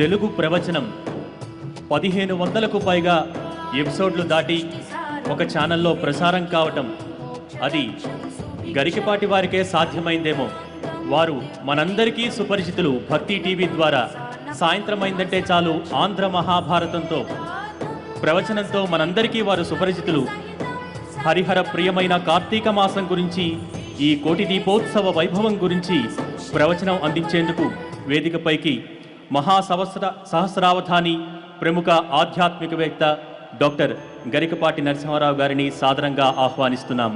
తెలుగు ప్రవచనం 1500కు పైగా ఎపిసోడ్లు దాటి ఒక ఛానల్లో ప్రసారం కావటం అది గరికపాటి వారికే సాధ్యమైందేమో. వారు మనందరికీ సుపరిచితులు. భక్తి టీవీ ద్వారా సాయంత్రం అయిందంటే చాలు ఆంధ్ర మహాభారతంతో ప్రవచనంతో మనందరికీ వారు సుపరిచితులు. హరిహర ప్రియమైన కార్తీక మాసం గురించి, ఈ కోటి దీపోత్సవ వైభవం గురించి ప్రవచనం అందించేందుకు వేదికపైకి సహస్రావధాని ప్రముఖ ఆధ్యాత్మికవేత్త డాక్టర్ గరికపాటి నరసింహారావు గారిని సాదరంగా ఆహ్వానిస్తున్నాం.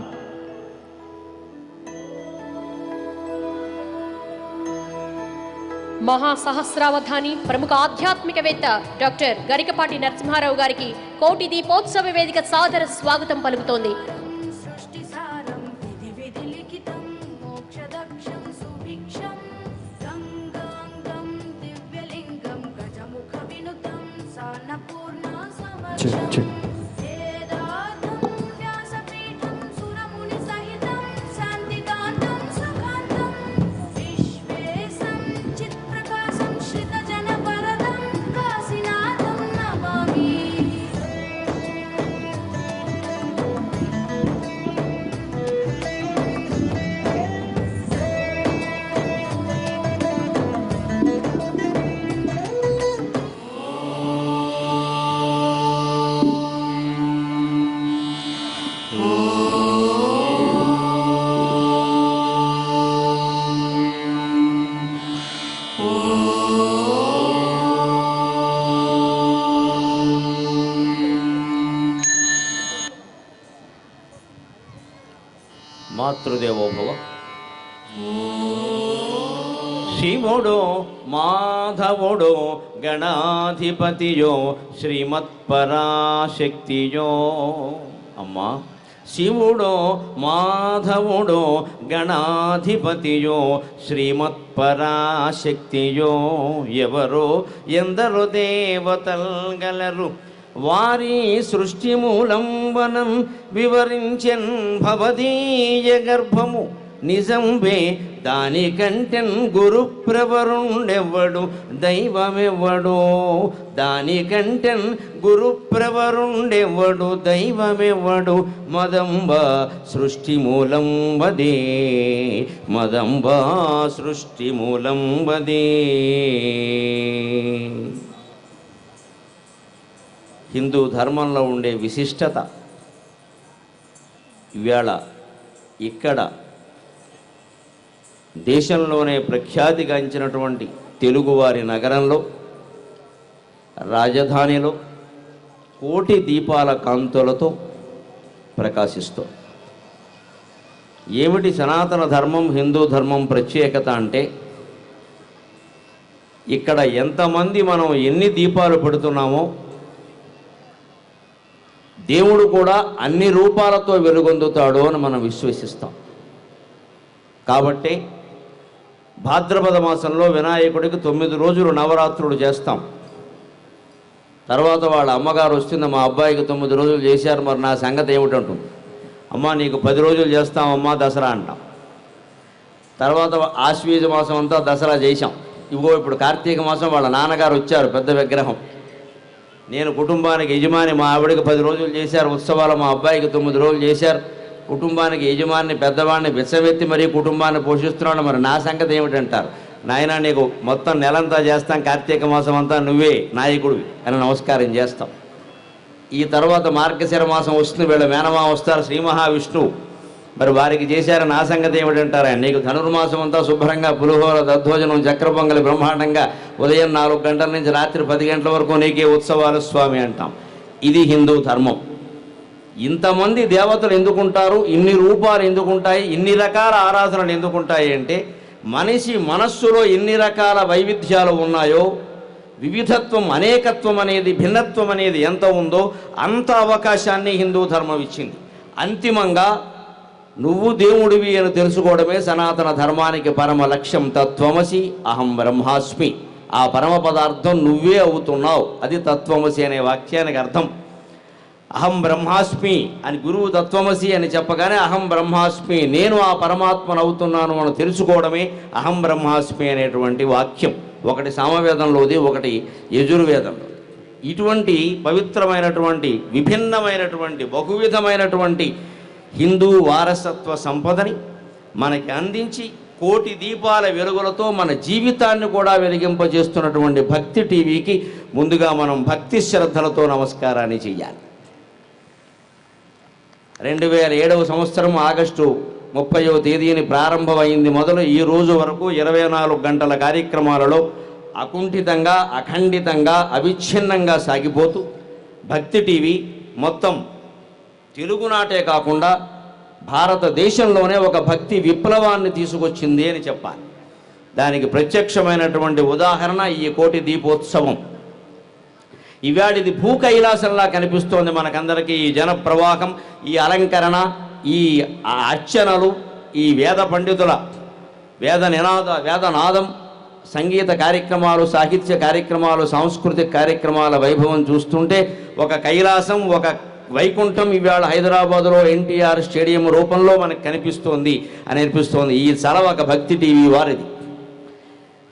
మహాసహస్రావధాని ప్రముఖ ఆధ్యాత్మికవేత్త డాక్టర్ గరికపాటి నరసింహారావు గారికి కోటి దీపోత్సవ వేదిక సాదర స్వాగతం పలుకుతోంది. మాతృదేవో భవ. శివుడో మాధవుడో గణాధిపతియో శ్రీమత్పరాశక్తియో. అమ్మా, శివుడో మాధవుడో గణాధిపతియో శ్రీమత్పరాశక్తియో. ఎవరో ఎందరో దేవతల్ గలరు, వారి సృష్టి మూలం వనం వివరించెన్ భవదీయ గర్భము. నిజంబే దానికంటెన్ గురుప్రవరుండెవ్వడు దైవమెవ్వడో. దానికంటెన్ గురుప్రవరుండెవ్వడు దైవమెవ్వడు. మదంబ సృష్టి మూలం వదే, మదంబ సృష్టి మూలం వదే. హిందూ ధర్మంలో ఉండే విశిష్టత ఇవాళ ఇక్కడ దేశంలోనే ప్రఖ్యాతిగాంచినటువంటి తెలుగువారి నగరంలో, రాజధానిలో కోటి దీపాల కాంతులతో ప్రకాశిస్తోంది. ఏమిటి సనాతన ధర్మం, హిందూ ధర్మం ప్రత్యేకత అంటే, ఇక్కడ ఎంతమంది మనం ఎన్ని దీపాలు పెడుతున్నామో దేవుడు కూడా అన్ని రూపాలతో వెలుగొందుతాడు అని మనం విశ్వసిస్తాం. కాబట్టి భాద్రపద మాసంలో వినాయకుడికి 9 రోజులు నవరాత్రులు చేస్తాం. తర్వాత వాళ్ళ అమ్మగారు వస్తుంది, మా అబ్బాయికి 9 రోజులు చేశారు, మరి నా సంగతి ఏమిటంటుంది. అమ్మ నీకు 10 రోజులు చేస్తామమ్మా దసరా అంటాం. తర్వాత ఆశ్వీజ మాసం అంతా దసరా చేశాం. ఇప్పుడు కార్తీక మాసం వాళ్ళ నాన్నగారు వచ్చారు, పెద్ద విగ్రహం. నేను కుటుంబానికి యజమాని, మా ఆవిడకి 10 రోజులు చేశారు ఉత్సవాలు, మా అబ్బాయికి 9 రోజులు చేశారు. కుటుంబానికి యజమాని పెద్దవాడిని బిచ్చమెత్తి మరీ కుటుంబాన్ని పోషిస్తున్నాడు, మరి నా సంగతి ఏమిటంటారు. నాయన నీకు మొత్తం నెలంతా చేస్తాం, కార్తీక మాసం అంతా నువ్వే నాయకుడివి అని నమస్కారం చేస్తాం. ఈ తర్వాత మార్గశిర మాసం వస్తుంది, వీళ్ళ మేనమా వస్తారు శ్రీ మహావిష్ణువు, మరి వారికి చేశారు, నా సంగతి ఏమిటంటారు. నీకు ధనుర్మాసం అంతా శుభ్రంగా పులిహోర దద్దోజనం చక్ర పొంగలి బ్రహ్మాండంగా ఉదయం 4 గంటల నుంచి రాత్రి 10 గంటల వరకు నీకే ఉత్సవాలు స్వామి అంటాం. ఇది హిందూ ధర్మం. ఇంతమంది దేవతలు ఎందుకుంటారు, ఇన్ని రూపాలు ఎందుకుంటాయి, ఇన్ని రకాల ఆరాధనలు ఎందుకుంటాయి అంటే, మనిషి మనస్సులో ఎన్ని రకాల వైవిధ్యాలు ఉన్నాయో, వివిధత్వం అనేకత్వం అనేది భిన్నత్వం అనేది ఎంత ఉందో అంత అవకాశాన్ని హిందూ ధర్మం ఇచ్చింది. అంతిమంగా నువ్వు దేవుడివి అని తెలుసుకోవడమే సనాతన ధర్మానికి పరమ లక్ష్యం. తత్వమసి అహం బ్రహ్మాస్మి, ఆ పరమ పదార్థం నువ్వే అవుతున్నావు, అది తత్వమసి అనే వాక్యానికి అర్థం. అహం బ్రహ్మాస్మి అని గురువు తత్వమసి అని చెప్పగానే అహం బ్రహ్మాస్మి, నేను ఆ పరమాత్మను అవుతున్నాను అని తెలుసుకోవడమే అహం బ్రహ్మాస్మి అనేటువంటి వాక్యం. ఒకటి సామవేదంలోది, ఒకటి యజుర్వేదంలో. ఇటువంటి పవిత్రమైనటువంటి విభిన్నమైనటువంటి బహువిధమైనటువంటి హిందూ వారసత్వ సంపదని మనకి అందించి కోటి దీపాల వెలుగులతో మన జీవితాన్ని కూడా వెలిగింపజేస్తున్నటువంటి భక్తి టీవీకి ముందుగా మనం భక్తి శ్రద్ధలతో నమస్కారాన్ని చెయ్యాలి. 2007వ సంవత్సరం ఆగస్టు 30వ తేదీని ప్రారంభమైంది మొదలు ఈ రోజు వరకు 24 గంటల కార్యక్రమాలలో అకుంఠితంగా, అఖండితంగా, అవిచ్ఛిన్నంగా సాగిపోతూ భక్తి టీవీ మొత్తం తెలుగునాటే కాకుండా భారతదేశంలోనే ఒక భక్తి విప్లవాన్ని తీసుకొచ్చింది అని చెప్పాలి. దానికి ప్రత్యక్షమైనటువంటి ఉదాహరణ ఈ కోటి దీపోత్సవం. ఇవాడిది భూ కైలాసంలా కనిపిస్తోంది మనకందరికీ. ఈ జన ప్రవాహం, ఈ అలంకరణ, ఈ అర్చనలు, ఈ వేద పండితుల వేదనాదం, సంగీత కార్యక్రమాలు, సాహిత్య కార్యక్రమాలు, సాంస్కృతిక కార్యక్రమాల వైభవం చూస్తుంటే ఒక కైలాసం, ఒక వైకుంఠం ఇవాళ హైదరాబాదులో ఎన్టీఆర్ స్టేడియం రూపంలో మనకు కనిపిస్తోంది అని అనిపిస్తోంది. ఈ చలవ ఒక భక్తి టీవీ వారిది.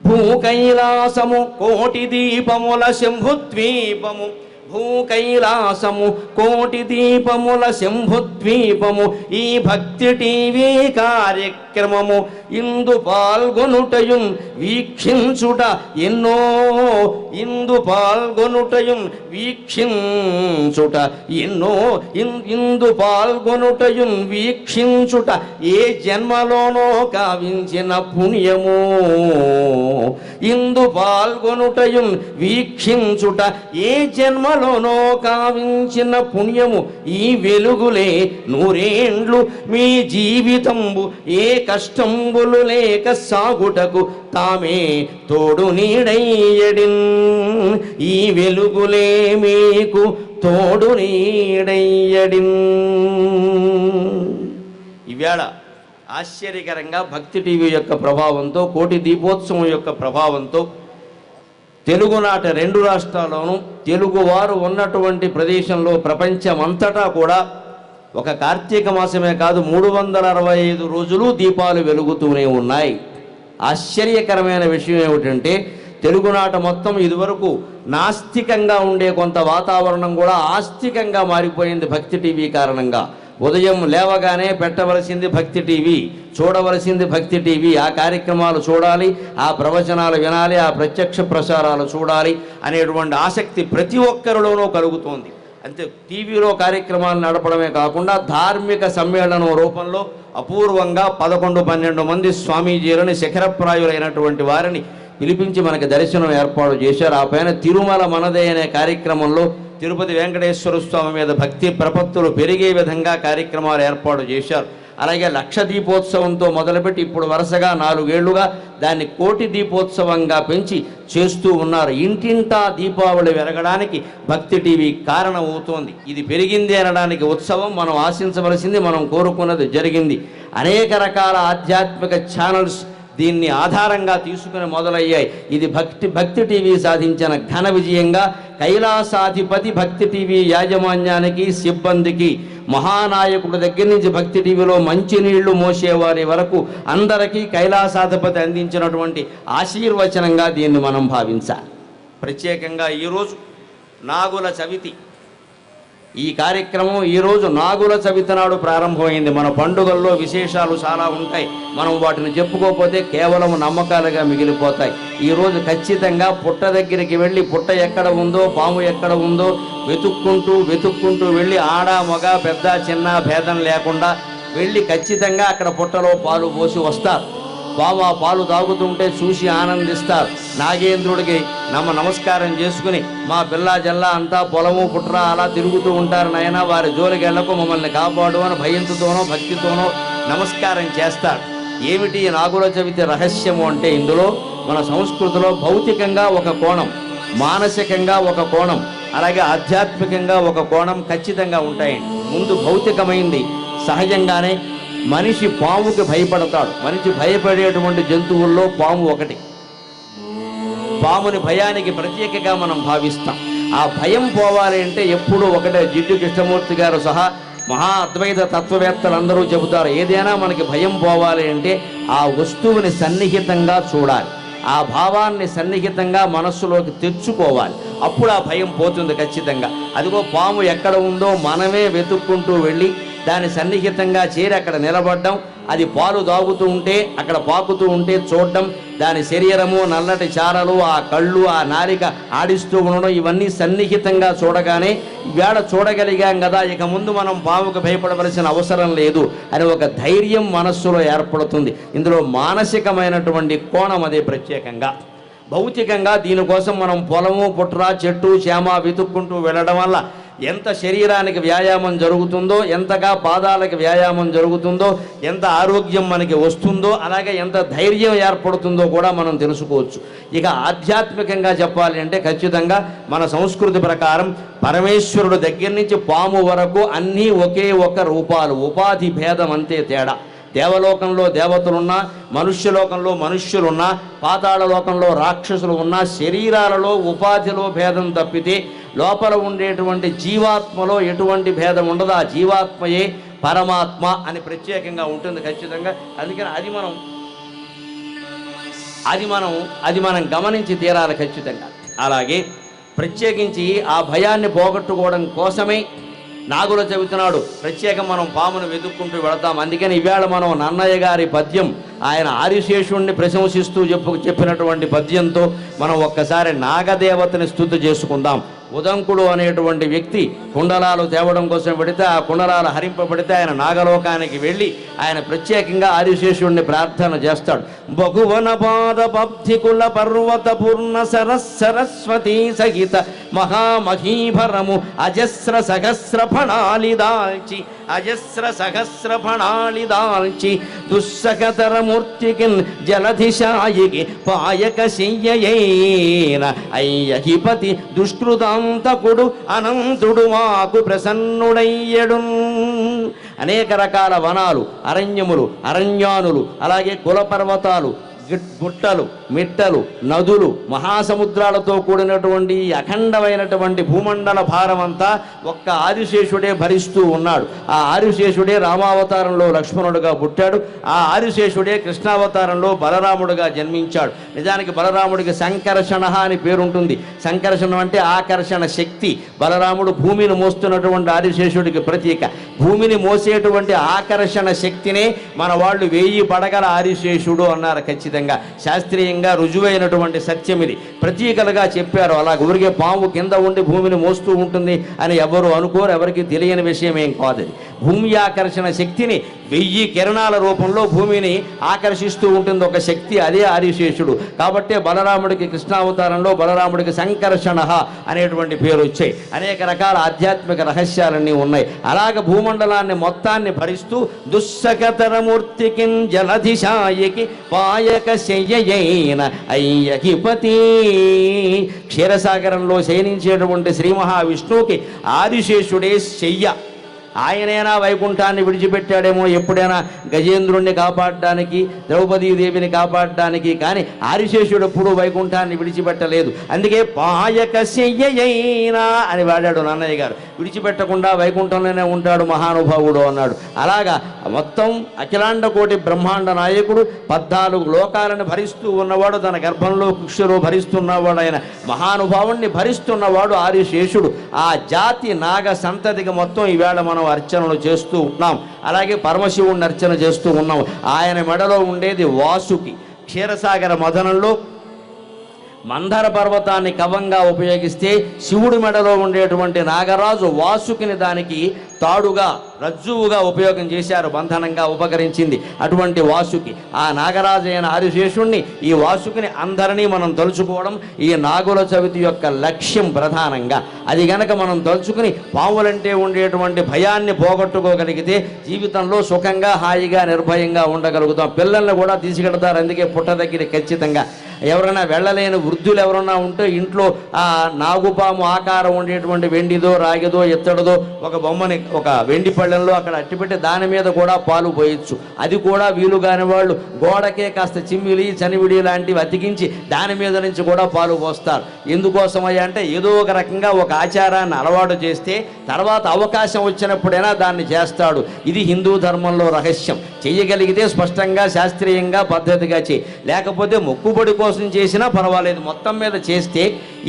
భూ కైలాసము కోటి దీపముల శంభుద్వీపము, భూ కైలాసము కోటి దీపముల శంభుద్వీపము, ఈ భక్తి టీవీ కార్యక్రమము ఇందు పాల్గొనుటయున్ వీక్షించుట ఎన్నో, ఇందు పాల్గొనుటయున్ వీక్షించుట ఎన్నో, ఇందు పాల్గొనుటయున్ వీక్షించుట ఏ జన్మలోనో కావించిన పుణ్యము, ఇందు పాల్గొనుటయున్ వీక్షించుట ఏ జన్మలోనో కావించిన పుణ్యము, ఈ వెలుగులే నూరేండ్లు మీ జీవితంబు ఏ కష్టంబులు లేక సాగుటకు తామే తోడు నీడయ్యడిన్, ఈ వెలుగులే మీకు తోడు నీడయ్యడిన్. ఇవాళ ఆశ్చర్యకరంగా భక్తి టీవీ యొక్క ప్రభావంతో, కోటి దీపోత్సవం యొక్క ప్రభావంతో తెలుగునాట 2 రాష్ట్రాల్లోనూ తెలుగువారు ఉన్నటువంటి ప్రదేశంలో ప్రపంచమంతటా కూడా ఒక కార్తీక మాసమే కాదు 365 రోజులు దీపాలు వెలుగుతూనే ఉన్నాయి. ఆశ్చర్యకరమైన విషయం ఏమిటంటే తెలుగునాట మొత్తం ఇదివరకు నాస్తికంగా ఉండే కొంత వాతావరణం కూడా ఆస్తికంగా మారిపోయింది భక్తి టీవీ కారణంగా. ఉదయం లేవగానే పెట్టవలసింది భక్తి టీవీ, చూడవలసింది భక్తి టీవీ, ఆ కార్యక్రమాలు చూడాలి, ఆ ప్రవచనాలు వినాలి, ఆ ప్రత్యక్ష ప్రసారాలు చూడాలి అనేటువంటి ఆసక్తి ప్రతి ఒక్కరిలోనూ కలుగుతోంది. అంతే, టీవీలో కార్యక్రమాలు నడపడమే కాకుండా ధార్మిక సమ్మేళనం రూపంలో అపూర్వంగా 11-12 మంది స్వామీజీలని, శిఖరప్రాయులైనటువంటి వారిని పిలిపించి మనకి దర్శనం ఏర్పాటు చేశారు. ఆ పైన తిరుమల మనదే అనే కార్యక్రమంలో తిరుపతి వెంకటేశ్వర స్వామి మీద భక్తి ప్రపత్తులు పెరిగే విధంగా కార్యక్రమాలు ఏర్పాటు చేశారు. అలాగే లక్ష దీపోత్సవంతో మొదలుపెట్టి ఇప్పుడు వరుసగా 4 ఏళ్లుగా దాన్ని కోటి దీపోత్సవంగా పెంచి చేస్తూ ఉన్నారు. ఇంటింటా దీపావళి వెలగడానికి భక్తి టీవీ కారణమవుతోంది. ఇది పెరిగింది అనడానికి ఉత్సవం. మనం ఆశించవలసింది, మనం కోరుకున్నది జరిగింది. అనేక రకాల ఆధ్యాత్మిక ఛానల్స్ దీన్ని ఆధారంగా తీసుకుని మొదలయ్యాయి. ఇది భక్తి టీవీ సాధించిన ఘన విజయంగా కైలాసాధిపతి భక్తి టీవీ యాజమాన్యానికి, సిబ్బందికి, మహానాయకుడి దగ్గర నుంచి భక్తి టీవీలో మంచినీళ్లు మోసేవారి వరకు అందరికీ కైలాసాధిపతి అందించినటువంటి ఆశీర్వచనంగా దీన్ని మనం భావించాలి. ప్రత్యేకంగా ఈరోజు నాగుల చవితి. ఈ కార్యక్రమం ఈరోజు నాగుల చవితి నాడు ప్రారంభమైంది. మన పండుగల్లో విశేషాలు చాలా ఉంటాయి. మనం వాటిని చెప్పుకోకపోతే కేవలం నమ్మకాలుగా మిగిలిపోతాయి. ఈరోజు ఖచ్చితంగా పుట్ట దగ్గరికి వెళ్ళి పుట్ట ఎక్కడ ఉందో, పాము ఎక్కడ ఉందో వెతుక్కుంటూ వెళ్ళి ఆడ మగ పెద్ద చిన్న భేదం లేకుండా వెళ్ళి ఖచ్చితంగా అక్కడ పుట్టలో పాలు పోసి వస్తారు. పాము ఆ పాలు తాగుతుంటే చూసి ఆనందిస్తారు. నాగేంద్రుడికి నమస్కారం చేసుకుని మా పిల్ల జల్లా అంతా పొలము పుట్ర అలా తిరుగుతూ ఉంటారు నాయన, వారి జోలికి వెళ్ళకు, మమ్మల్ని కాపాడు అని భయంతోనో భక్తితోనో నమస్కారం చేస్తారు. ఏమిటి నాగుల చవితి రహస్యము అంటే ఇందులో మన సంస్కృతిలో భౌతికంగా ఒక కోణం, మానసికంగా ఒక కోణం, అలాగే ఆధ్యాత్మికంగా ఒక కోణం ఖచ్చితంగా ఉంటాయండి. ముందు భౌతికమైంది. సహజంగానే మనిషి పాముకి భయపడతాడు. మనిషి భయపడేటువంటి జంతువుల్లో పాము ఒకటి. పాముని భయానికి ప్రత్యేకంగా మనం భావిస్తాం. ఆ భయం పోవాలి అంటే ఎప్పుడూ ఒకటే. జిడ్డు కృష్ణమూర్తి గారు సహా మహా అద్వైత తత్వవేత్తలందరూ చెబుతారు, ఏదైనా మనకి భయం పోవాలి అంటే ఆ వస్తువుని సన్నిహితంగా చూడాలి. ఆ భావాన్ని సన్నిహితంగా మనస్సులోకి తెచ్చుకోవాలి. అప్పుడు ఆ భయం పోతుంది ఖచ్చితంగా. అదిగో పాము ఎక్కడ ఉందో మనమే వెతుక్కుంటూ వెళ్ళి దాని సన్నిహితంగా చేరి అక్కడ నిలబడ్డం, అది పాలు తాగుతూ ఉంటే అక్కడ పాకుతూ ఉంటే చూడడం, దాని శరీరము, నల్లటి చారలు, ఆ కళ్ళు, ఆ నాలిక ఆడిస్తూ ఉండడం, ఇవన్నీ సన్నిహితంగా చూడగానే ఇవాళ చూడగలిగాం కదా, ఇక ముందు మనం పాముకు భయపడవలసిన అవసరం లేదు అని ఒక ధైర్యం మనస్సులో ఏర్పడుతుంది. ఇందులో మానసికమైనటువంటి కోణం అదే ప్రత్యేకంగా. భౌతికంగా దీనికోసం మనం పొలము, పుట్ర, చెట్టు, చేమ వెతుక్కుంటూ వెళ్ళడం వల్ల ఎంత శరీరానికి వ్యాయామం జరుగుతుందో, ఎంతగా పాదాలకు వ్యాయామం జరుగుతుందో, ఎంత ఆరోగ్యం మనకి వస్తుందో, అలాగే ఎంత ధైర్యం ఏర్పడుతుందో కూడా మనం తెలుసుకోవచ్చు. ఇక ఆధ్యాత్మికంగా చెప్పాలి అంటే ఖచ్చితంగా మన సంస్కృతి ప్రకారం పరమేశ్వరుడు దగ్గర నుంచి పాము వరకు అన్నీ ఒకే ఒక రూపాలు, ఉపాధి భేదం అంతే తేడా. దేవలోకంలో దేవతలున్నా, మనుష్యలోకంలో మనుష్యులున్నా, పాతాళ లోకంలో రాక్షసులు ఉన్నా, శరీరాలలో ఉపాధిలో భేదం తప్పితే లోపల ఉండేటువంటి జీవాత్మలో ఎటువంటి భేదం ఉండదు. ఆ జీవాత్మయే పరమాత్మ అని ప్రత్యేకంగా ఉంటుంది ఖచ్చితంగా. అందుకని అది మనం గమనించి తీరాలి ఖచ్చితంగా. అలాగే ప్రత్యేకించి ఆ భయాన్ని పోగొట్టుకోవడం కోసమే నాగుల చవితి నాడు ప్రత్యేకం మనం పామును వెతుక్కుంటూ వెళతాం. అందుకని ఇవాళ మనం నన్నయ్య గారి పద్యం, ఆయన ఆదిశేషుణ్ణి ప్రశంసిస్తూ చెప్పినటువంటి పద్యంతో మనం ఒక్కసారి నాగదేవతని స్తుతి చేసుకుందాం. ఉదంకుడు అనేటువంటి వ్యక్తి కుండలాలు తేవడం కోసం పెడితే, ఆ కుండలాలు హరింపబడితే ఆయన నాగలోకానికి వెళ్ళి ఆయన ప్రత్యేకంగా ఆదిశేషుణ్ణి ప్రార్థన చేస్తాడు. బహువన పాద పబ్ధికుల పర్వత పూర్ణ సరస్వతీ సహిత మహామహీభరము అజస్ర సహస్ర ఫణాలి దాల్చి దుస్సకతరమూర్తికిన్ జలధిశాయికి పాయక శయ్యయేన అయ్యహిపతి దుష్కృతాంతకుడు అనంతుడు మాకు ప్రసన్నుడయ్యడు. అనేక రకాల వనాలు, అరణ్యములు, అరణ్యానులు, అలాగే కులపర్వతాలు, గుట్టలు, మిట్టలు, నదులు, మహాసముద్రాలతో కూడినటువంటి అఖండమైనటువంటి భూమండల భారమంతా ఒక్క ఆదిశేషుడే భరిస్తూ ఉన్నాడు. ఆ ఆదిశేషుడే రామావతారంలో లక్ష్మణుడుగా పుట్టాడు. ఆ ఆదిశేషుడే కృష్ణావతారంలో బలరాముడుగా జన్మించాడు. నిజానికి బలరాముడికి సంకర్షణ అని పేరుంటుంది. సంకర్షణం అంటే ఆకర్షణ శక్తి. బలరాముడు భూమిని మోస్తున్నటువంటి ఆదిశేషుడికి ప్రతీక. భూమిని మోసేటువంటి ఆకర్షణ శక్తినే మన వాళ్ళు 1000 పడగల ఆదిశేషుడు అన్నారు. ఖచ్చితంగా శాస్త్రీయంగా రుజువైనటువంటి సత్యం ఇది. ప్రతీకలుగా చెప్పారు. అలా ఊరికే పాము కింద ఉండి భూమిని మోస్తూ ఉంటుంది అని ఎవరు అనుకోరు, ఎవరికి తెలియని విషయం ఏం కాదు. భూమి ఆకర్షణ శక్తిని 1000 కిరణాల రూపంలో భూమిని ఆకర్షిస్తూ ఉంటుంది ఒక శక్తి, అదే ఆదిశేషుడు. కాబట్టే బలరాముడికి కృష్ణావతారంలో బలరాముడికి సంకర్షణ అనేటువంటి పేరు వచ్చాయి. అనేక రకాల ఆధ్యాత్మిక రహస్యాలన్నీ ఉన్నాయి. అలాగ భూమండలాన్ని మొత్తాన్ని భరిస్తూ దుస్సకతరమూర్తికి జలధిశాయికి పాయక శయ్యయేన అయ్యహిపతి, క్షీరసాగరంలో శయనించేటువంటి శ్రీ మహావిష్ణువుకి ఆదిశేషుడే శయ్య. ఆయనైనా వైకుంఠాన్ని విడిచిపెట్టాడేమో ఎప్పుడైనా గజేంద్రుణ్ణి కాపాడడానికి, ద్రౌపదీదేవిని కాపాడడానికి, కానీ ఆదిశేషుడు ఎప్పుడూ వైకుంఠాన్ని విడిచిపెట్టలేదు. అందుకే పాయక శయ్యయైనా అని వాడాడు నన్నయ్య గారు. విడిచిపెట్టకుండా వైకుంఠంలోనే ఉంటాడు మహానుభావుడు అన్నాడు. అలాగా మొత్తం అఖిలాండ కోటి బ్రహ్మాండ నాయకుడు, 14 లోకాలను భరిస్తూ ఉన్నవాడు, తన గర్భంలో కుక్షులు భరిస్తున్నవాడు, ఆయన మహానుభావుణ్ణి భరిస్తున్నవాడు ఆదిశేషుడు. ఆ జాతి నాగ సంతతికి మొత్తం ఈవేళ మనం అర్చనలు చేస్తూ ఉన్నాం. అలాగే పరమశివుణ్ణి అర్చన చేస్తూ ఉన్నాం. ఆయన మెడలో ఉండేది వాసుకి. క్షీరసాగర మదనంలో మందర పర్వతాన్ని కవంగా ఉపయోగిస్తే శివుడి మెడలో ఉండేటువంటి నాగరాజు వాసుకిని దానికి తాడుగా, రజ్జువుగా ఉపయోగం చేశారు. బంధనంగా ఉపకరించింది అటువంటి వాసుకి. ఆ నాగరాజు అయిన ఆదిశేషుణ్ణి, ఈ వాసుకిని అందరినీ మనం తలుచుకోవడం ఈ నాగుల చవితి యొక్క లక్ష్యం ప్రధానంగా. అది గనక మనం తలుచుకుని పాములంటే ఉండేటువంటి భయాన్ని పోగొట్టుకోగలిగితే జీవితంలో సుఖంగా, హాయిగా, నిర్భయంగా ఉండగలుగుతాం. పిల్లల్ని కూడా తీసుకెడతారు. అందుకే పుట్ట దగ్గర ఖచ్చితంగా ఎవరైనా వెళ్ళలేని వృద్ధులు ఎవరన్నా ఉంటే ఇంట్లో ఆ నాగుపాము ఆకారం ఉండేటువంటి వెండిదో, రాగిదో, ఇత్తడిదో ఒక బొమ్మని ఒక వెండి పళ్ళెంలో అక్కడ అట్టిపెట్టి దాని మీద కూడా పాలు పోయొచ్చు. అది కూడా వీలు కాని వాళ్ళు గోడకే కాస్త చిమ్మిలి, చనివిడి లాంటివి అతికించి దాని మీద నుంచి కూడా పాలు పోస్తారు. ఎందుకోసమయ్యా అంటే ఏదో ఒక రకంగా ఒక ఆచారాన్ని అలవాటు చేస్తే తర్వాత అవకాశం వచ్చినప్పుడైనా దాన్ని చేస్తాడు. ఇది హిందూ ధర్మంలో రహస్యం. చెయ్యగలిగితే స్పష్టంగా, శాస్త్రీయంగా, పద్ధతిగా చేయి. లేకపోతే మొక్కుబడి కోసం చేసినా పర్వాలేదు, మొత్తం మీద చేస్తే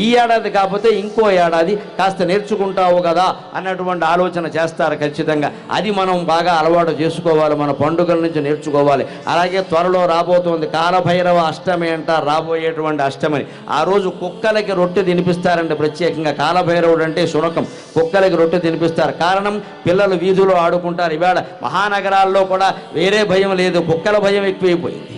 ఈ ఏడాది కాకపోతే ఇంకో ఏడాది కాస్త నేర్చుకుంటావు కదా అన్నటువంటి ఆలోచన చేస్తారు ఖచ్చితంగా. అది మనం బాగా అలవాటు చేసుకోవాలి, మన పండుగల నుంచి నేర్చుకోవాలి. అలాగే త్వరలో రాబోతోంది కాలభైరవ అష్టమి అంటారు, రాబోయేటువంటి అష్టమిని. ఆ రోజు కుక్కలకి రొట్టె తినిపిస్తారండి ప్రత్యేకంగా. కాలభైరవుడు అంటే శునకం, కుక్కలకి రొట్టె తినిపిస్తారు. కారణం పిల్లలు వీధిలో ఆడుకుంటారు. ఇవాళ మహానగరాల్లో కూడా వేరే భయం లేదు, కుక్కల భయం ఎక్కువైపోయింది.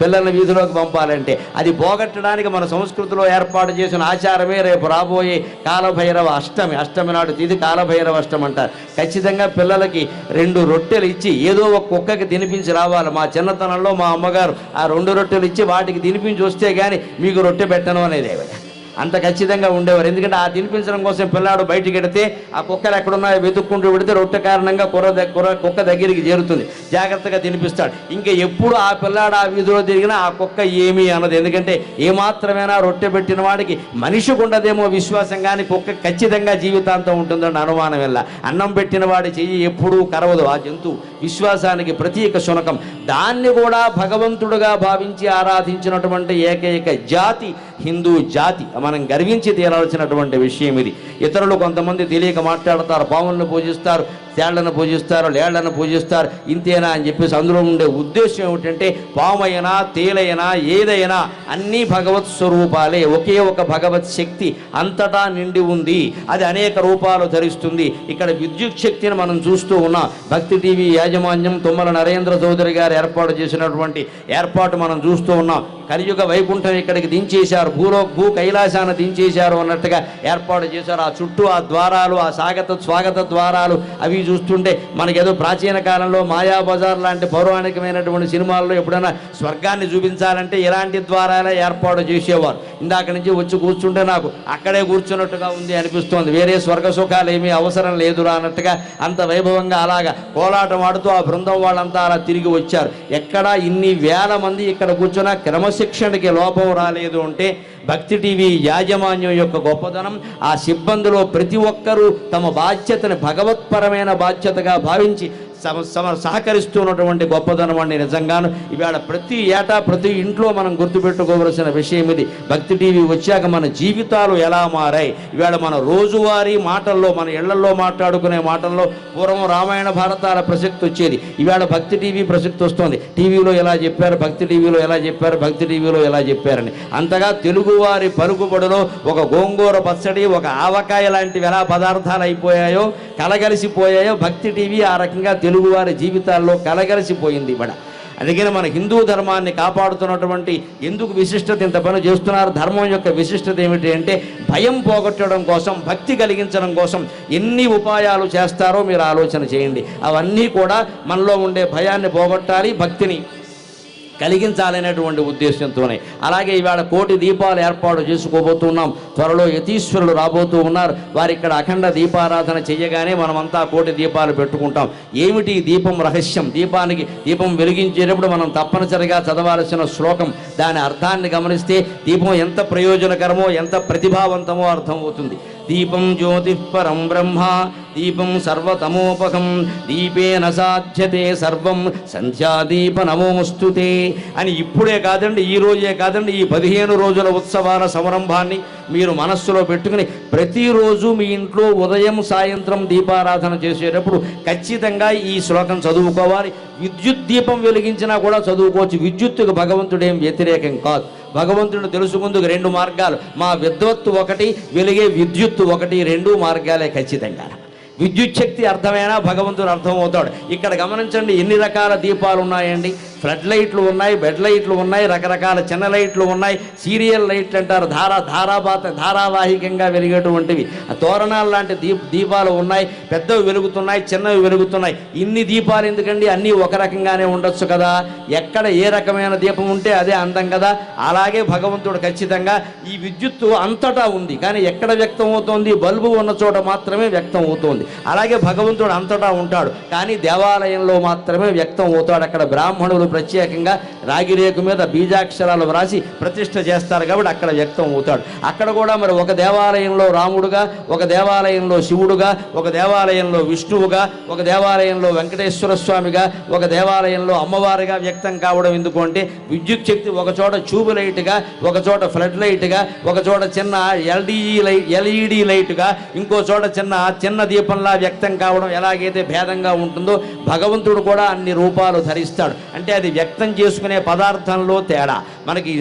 పిల్లల్ని వీధిలోకి పంపాలంటే అది పోగొట్టడానికి మన సంస్కృతిలో ఏర్పాటు చేసిన ఆచారమే రేపు రాబోయే కాలభైరవ అష్టమి. అష్టమి నాడు ఇది కాలభైరవ అష్టమి అంటారు. ఖచ్చితంగా పిల్లలకి 2 రొట్టెలు ఇచ్చి ఏదో ఒక కుక్కకి తినిపించి రావాలి. మా చిన్నతనంలో మా అమ్మగారు ఆ 2 రొట్టెలు ఇచ్చి వాటికి తినిపించి వస్తే కానీ మీకు రొట్టె పెట్టను అనేది అంత ఖచ్చితంగా ఉండేవారు. ఎందుకంటే ఆ తినిపించడం కోసం పిల్లాడు బయటికి వెడితే ఆ కుక్కలు ఎక్కడున్నాయో వెతుక్కుంటూ పెడితే రొట్టె కారణంగా కుక్క దగ్గరికి చేరుతుంది, జాగ్రత్తగా తినిపిస్తాడు. ఇంకా ఎప్పుడు ఆ పిల్లాడు ఆ వీధిలో తిరిగినా ఆ కుక్క ఏమీ అన్నది. ఎందుకంటే ఏమాత్రమైనా రొట్టె పెట్టిన వాడికి మనిషికి ఉండదేమో విశ్వాసం, కానీ కుక్క ఖచ్చితంగా జీవితాంతం ఉంటుందని అనుమానం వల్ల. అన్నం పెట్టిన వాడి చెయ్యి ఎప్పుడూ కరవదు. ఆ జంతువు విశ్వాసానికి ప్రతీక శునకం. దాన్ని కూడా భగవంతుడుగా భావించి ఆరాధించినటువంటి ఏకైక జాతి హిందూ జాతి. మనం గర్వించి తీరాల్సినటువంటి విషయం ఇది. ఇతరులు కొంతమంది తెలియక మాట్లాడతారు, పాములను పూజిస్తారు, తేళ్లను పూజిస్తారు, లేళ్లను పూజిస్తారు, ఇంతేనా అని చెప్పేసి. అందులో ఉండే ఉద్దేశం ఏమిటంటే పామైనా తేలైనా ఏదైనా అన్నీ భగవత్ స్వరూపాలే. ఒకే ఒక భగవత్ శక్తి అంతటా నిండి ఉంది, అది అనేక రూపాలు ధరిస్తుంది. ఇక్కడ విద్యుత్ శక్తిని మనం చూస్తూ ఉన్నాం. భక్తి టీవీ యాజమాన్యం తుమ్మల నరేంద్ర చౌదరి గారు ఏర్పాటు చేసినటువంటి ఏర్పాటు మనం చూస్తూ ఉన్నాం. కలియుగ వైకుంఠం ఇక్కడికి దించేశారు, భూ కైలాసాన దించేశారు అన్నట్టుగా ఏర్పాటు చేశారు. ఆ చుట్టూ ఆ ద్వారాలు, ఆ స్వాగత ద్వారాలు అవి చూస్తుంటే మనకేదో ప్రాచీన కాలంలో మాయాబజార్ లాంటి పౌరాణికమైనటువంటి సినిమాల్లో ఎప్పుడైనా స్వర్గాన్ని చూపించాలంటే ఇలాంటి ద్వారాలే ఏర్పాటు చేసేవారు. ఇందాక నుంచి వచ్చి కూర్చుంటే నాకు అక్కడే కూర్చున్నట్టుగా ఉంది అనిపిస్తోంది. వేరే స్వర్గ సుఖాలు ఏమీ అవసరం లేదురా అన్నట్టుగా అంత వైభవంగా అలాగా కోలాటం ఆడుతూ ఆ బృందం వాళ్ళంతా అలా తిరిగి వచ్చారు. ఎక్కడా ఇన్ని వేల మంది ఇక్కడ కూర్చున్నా క్రమశిక్షణకి లోపం రాలేదు అంటే భక్తి టీవీ యాజమాన్యం యొక్క గొప్పదనం. ఆ సిబ్బందిలో ప్రతి ఒక్కరూ తమ బాధ్యతను భగవత్పరమైన బాధ్యతగా భావించి సహకరిస్తున్నటువంటి గొప్పదనం అండి నిజంగాను. ఇవాళ ప్రతి ఏటా ప్రతి ఇంట్లో మనం గుర్తుపెట్టుకోవలసిన విషయం ఇది. భక్తి టీవీ వచ్చాక మన జీవితాలు ఎలా మారాయి. ఇవాళ మన రోజువారీ మాటల్లో, మన ఇళ్లలో మాట్లాడుకునే మాటల్లో పూర్వం రామాయణ భారతాల ప్రసక్తి వచ్చేది, ఇవాళ భక్తి టీవీ ప్రసక్తి వస్తుంది. టీవీలో ఎలా చెప్పారు, భక్తి టీవీలో ఎలా చెప్పారు, భక్తి టీవీలో ఎలా చెప్పారని. అంతగా తెలుగువారి పరుగుబడిలో ఒక గోంగూర పచ్చడి, ఒక ఆవకాయ లాంటివి ఎలా పదార్థాలు అయిపోయాయో, కలగలిసిపోయాయో, భక్తి టీవీ ఆ రకంగా తెలుగువారి జీవితాల్లో కలగలిసిపోయింది ఇవాళ. అందుకని మన హిందూ ధర్మాన్ని కాపాడుతున్నటువంటి ఎందుకు విశిష్టత ఇంత పని చేస్తున్నారు, ధర్మం యొక్క విశిష్టత ఏమిటి అంటే భయం పోగొట్టడం కోసం, భక్తి కలిగించడం కోసం ఎన్ని ఉపాయాలు చేస్తారో మీరు ఆలోచన చేయండి. అవన్నీ కూడా మనలో ఉండే భయాన్ని పోగొట్టాలి, భక్తిని కలిగించాలనేటువంటి ఉద్దేశంతోనే. అలాగే ఇవాళ 1,000,000 దీపాలు ఏర్పాటు చేసుకోబోతున్నాం. త్వరలో యతీశ్వరులు రాబోతూ ఉన్నారు. వారు ఇక్కడ అఖండ దీపారాధన చేయగానే మనమంతా 1,000,000 దీపాలు పెట్టుకుంటాం. ఏమిటి దీపం రహస్యం? దీపం వెలిగించేటప్పుడు మనం తప్పనిసరిగా చదవాల్సిన శ్లోకం, దాని అర్థాన్ని గమనిస్తే దీపం ఎంత ప్రయోజనకరమో, ఎంత ప్రతిభావంతమో అర్థమవుతుంది. దీపం జ్యోతిఃపరం బ్రహ్మ, దీపం సర్వతమోపకం, దీపేన సాధ్యతే సర్వం, సంధ్యాదీప నమోస్తుతే అని ఇప్పుడే కాదండి, ఈ రోజే కాదండి, ఈ 15 రోజుల ఉత్సవాల సంరంభాన్ని మీరు మనస్సులో పెట్టుకుని ప్రతిరోజు మీ ఇంట్లో ఉదయం సాయంత్రం దీపారాధన చేసేటప్పుడు ఖచ్చితంగా ఈ శ్లోకం చదువుకోవాలి. విద్యుత్ దీపం వెలిగించినా కూడా చదువుకోవచ్చు. విద్యుత్తుకు భగవంతుడేం వ్యతిరేకం కాదు. భగవంతుడిని తెలుసుకుందుకు 2 మార్గాలు, మా విద్వత్తు ఒకటి, వెలిగే విద్యుత్తు ఒకటి, 2 మార్గాలే ఖచ్చితంగా. విద్యుత్ శక్తి అర్థమైనా భగవంతుడు అర్థమవుతాడు. ఇక్కడ గమనించండి ఎన్ని రకాల దీపాలు ఉన్నాయండి. ఫ్లడ్ లైట్లు ఉన్నాయి, బెడ్ లైట్లు ఉన్నాయి, రకరకాల చిన్న లైట్లు ఉన్నాయి, సీరియల్ లైట్లు అంటారు, ధారావాహికంగా వెలిగేటువంటివి, తోరణాలు లాంటి దీపాలు ఉన్నాయి, పెద్దవి వెలుగుతున్నాయి, చిన్నవి వెలుగుతున్నాయి. ఇన్ని దీపాలు ఎందుకండి? అన్నీ ఒక రకంగానే ఉండొచ్చు కదా. ఎక్కడ ఏ రకమైన దీపం ఉంటే అదే అందం కదా. అలాగే భగవంతుడు ఖచ్చితంగా ఈ విద్యుత్తు అంతటా ఉంది, కానీ ఎక్కడ వ్యక్తం అవుతోంది? బల్బు ఉన్న చోట మాత్రమే వ్యక్తం అవుతోంది. అలాగే భగవంతుడు అంతటా ఉంటాడు, కానీ దేవాలయంలో మాత్రమే వ్యక్తం అవుతాడు. అక్కడ బ్రాహ్మణులు ప్రత్యేకంగా రాగి రేకు మీద బీజాక్షరాలు వ్రాసి ప్రతిష్ఠ చేస్తారు కాబట్టి అక్కడ వ్యక్తం అవుతాడు. అక్కడ కూడా మరి ఒక దేవాలయంలో రాముడుగా, ఒక దేవాలయంలో శివుడుగా, ఒక దేవాలయంలో విష్ణువుగా, ఒక దేవాలయంలో వెంకటేశ్వర స్వామిగా, ఒక దేవాలయంలో అమ్మవారిగా వ్యక్తం కావడం ఎందుకు అంటే విద్యుత్ శక్తి ఒక చోట ట్యూబ్ లైట్గా, ఒక చోట ఫ్లడ్ లైట్గా, ఒక చోట చిన్న ఎల్ఈడి లైట్గా, ఇంకో చోట చిన్న దీపంలా వ్యక్తం కావడం ఎలాగైతే భేదంగా ఉంటుందో భగవంతుడు కూడా అన్ని రూపాలు ధరిస్తాడు. అంటే అది వ్యక్తం చేసుకునే పదార్థంలో తేడా. మనకి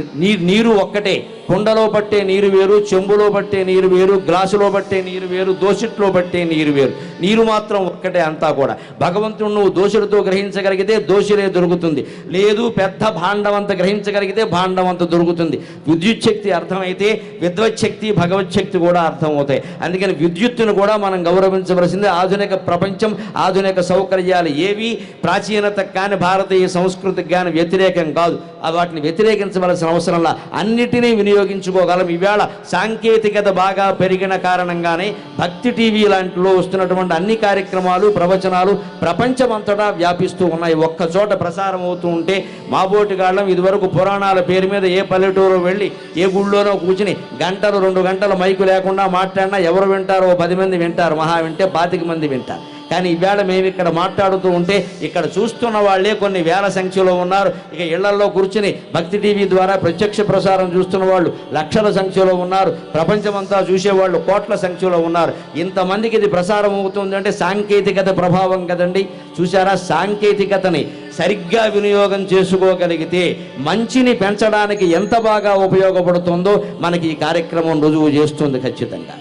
నీరు ఒక్కటే, కుండలో పట్టే నీరు వేరు, చెంబులో పట్టే నీరు వేరు, గ్లాసులో పట్టే నీరు వేరు, దోసిట్లో పట్టే నీరు వేరు. నీరు మాత్రం ఒక్కటే అంతా కూడా. భగవంతుడు నువ్వు దోషులతో గ్రహించగలిగితే దోషులే దొరుకుతుంది, లేదు పెద్ద భాండం అంత గ్రహించగలిగితే భాండం అంత దొరుకుతుంది. విద్యుత్ శక్తి అర్థమైతే విద్వచ్చక్తి భగవచ్చక్తి కూడా అర్థమవుతాయి. అందుకని విద్యుత్తును కూడా మనం గౌరవించవలసిందే. ఆధునిక ప్రపంచం, ఆధునిక సౌకర్యాలు ఏవి ప్రాచీనతకు కానీ భారతీయ సంస్కృతికి కానీ వ్యతిరేకం కాదు. వాటిని వ్యతిరేకించవలసిన అవసరంలా అన్నిటినీ వినియోగించుకోగలం. ఈవేళ సాంకేతికత బాగా పెరిగిన కారణంగానే భక్తి టీవీ లాంటిలో వస్తున్నటువంటి అన్ని కార్యక్రమాలు, ప్రవచనాలు ప్రపంచమంతటా వ్యాపిస్తూ ఉన్నాయి. ఒక్క చోట ప్రసారం అవుతూ ఉంటే మాబోటిగాళ్ళం ఇదివరకు పురాణాల పేరు మీద ఏ పల్లెటూరు వెళ్ళి ఏ గుళ్ళోనో కూర్చుని గంటలు 2 గంటలు మైకు లేకుండా మాట్లాడినా ఎవరు వింటారో 10 మంది వింటారు, మహా వింటే 25 మంది వింటారు. కానీ ఈవేళ మేము ఇక్కడ మాట్లాడుతూ ఉంటే ఇక్కడ చూస్తున్న వాళ్ళే కొన్ని వేల సంఖ్యలో ఉన్నారు. ఇక ఇళ్లల్లో కూర్చుని భక్తి టీవీ ద్వారా ప్రత్యక్ష ప్రసారం చూస్తున్న వాళ్ళు లక్షల సంఖ్యలో ఉన్నారు. ప్రపంచమంతా చూసేవాళ్ళు కోట్ల సంఖ్యలో ఉన్నారు. ఇంతమందికి ఇది ప్రసారం అవుతుంది అంటే సాంకేతికత ప్రభావం కదండి. చూసారా, సాంకేతికతని సరిగ్గా వినియోగం చేసుకోగలిగితే మంచిని పెంచడానికి ఎంత బాగా ఉపయోగపడుతుందో మనకి ఈ కార్యక్రమం రుజువు చేస్తుంది ఖచ్చితంగా.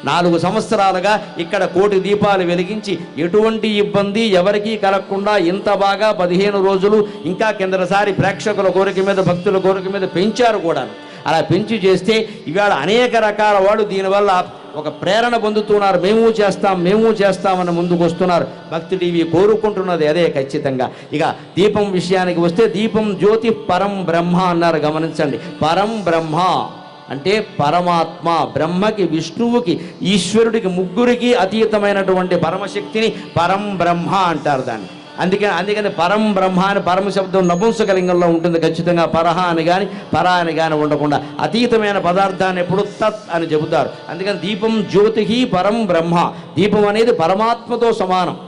4 సంవత్సరాలుగా ఇక్కడ 1 కోటి దీపాలు వెలిగించి ఎటువంటి ఇబ్బంది ఎవరికీ కలగకుండా ఇంత బాగా 15 రోజులు ఇంకా కిందసారి ప్రేక్షకుల కోరిక మీద, భక్తుల కోరిక మీద పెంచారు కూడా. అలా పెంచి చేస్తే ఇవాళ అనేక రకాల వాళ్ళు దీనివల్ల ఒక ప్రేరణ పొందుతున్నారు. మేము చేస్తామని ముందుకు వస్తున్నారు. భక్తి టీవీ కోరుకుంటున్నది అదే ఖచ్చితంగా. ఇక దీపం విషయానికి వస్తే దీపం జ్యోతి పరం బ్రహ్మ అన్నారు, గమనించండి. పరం బ్రహ్మ అంటే పరమాత్మ, బ్రహ్మకి, విష్ణువుకి, ఈశ్వరుడికి, ముగ్గురికి అతీతమైనటువంటి పరమశక్తిని పరం బ్రహ్మ అంటారు దాన్ని. అందుకని పరం బ్రహ్మ అని పరమ శబ్దం నపుంసకలింగంలో ఉంటుంది ఖచ్చితంగా. పరహ అని కానీ పరా అని కానీ ఉండకుండా అతీతమైన పదార్థాన్ని ఎప్పుడు తత్ అని చెబుతారు. అందుకని దీపం జ్యోతిహి పరం బ్రహ్మ. దీపం అనేది పరమాత్మతో సమానం.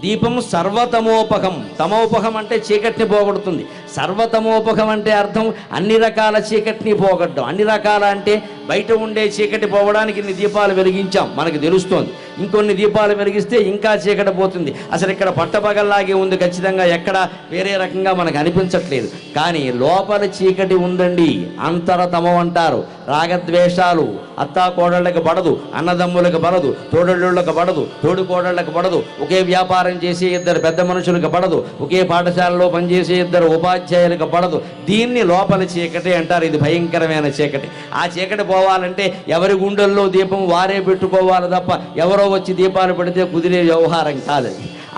దీపం సర్వతమోపహం. తమోపహం అంటే చీకటిని పోగొడుతుంది. సర్వతమోపహం అంటే అర్థం అన్ని రకాల చీకటిని పోగొట్టడం. అన్ని రకాల అంటే బయట ఉండే చీకటి పోవడానికి ఇన్ని దీపాలు వెలిగించాం, మనకి తెలుస్తోంది. ఇంకొన్ని దీపాలు వెలిగిస్తే ఇంకా చీకటి పోతుంది. అసలు ఇక్కడ పట్టపగల్లాగే ఉంది ఖచ్చితంగా, ఎక్కడ వేరే రకంగా మనకు అనిపించట్లేదు. కానీ లోపల చీకటి ఉందండి. అంతరతమం అంటారు. రాగద్వేషాలు అత్తా కోడళ్ళకి పడదు, అన్నదమ్ములకు పడదు, తోడళ్ళకి పడదు, తోడు కోడళ్ళకి పడదు, ఒకే వ్యాపారం చేసే 2 పెద్ద మనుషులకు పడదు, ఒకే పాఠశాలలో పనిచేసే 2 ఉపాధ్యాయులకు పడదు. దీన్ని లోపల చీకటి అంటారు. ఇది భయంకరమైన చీకటి. ఆ చీకటి పోవాలంటే ఎవరి గుండెల్లో దీపం వారే పెట్టుకోవాలి తప్ప ఎవరో వచ్చి దీపాలు పెడితే కుదిరే వ్యవహారం కాదు.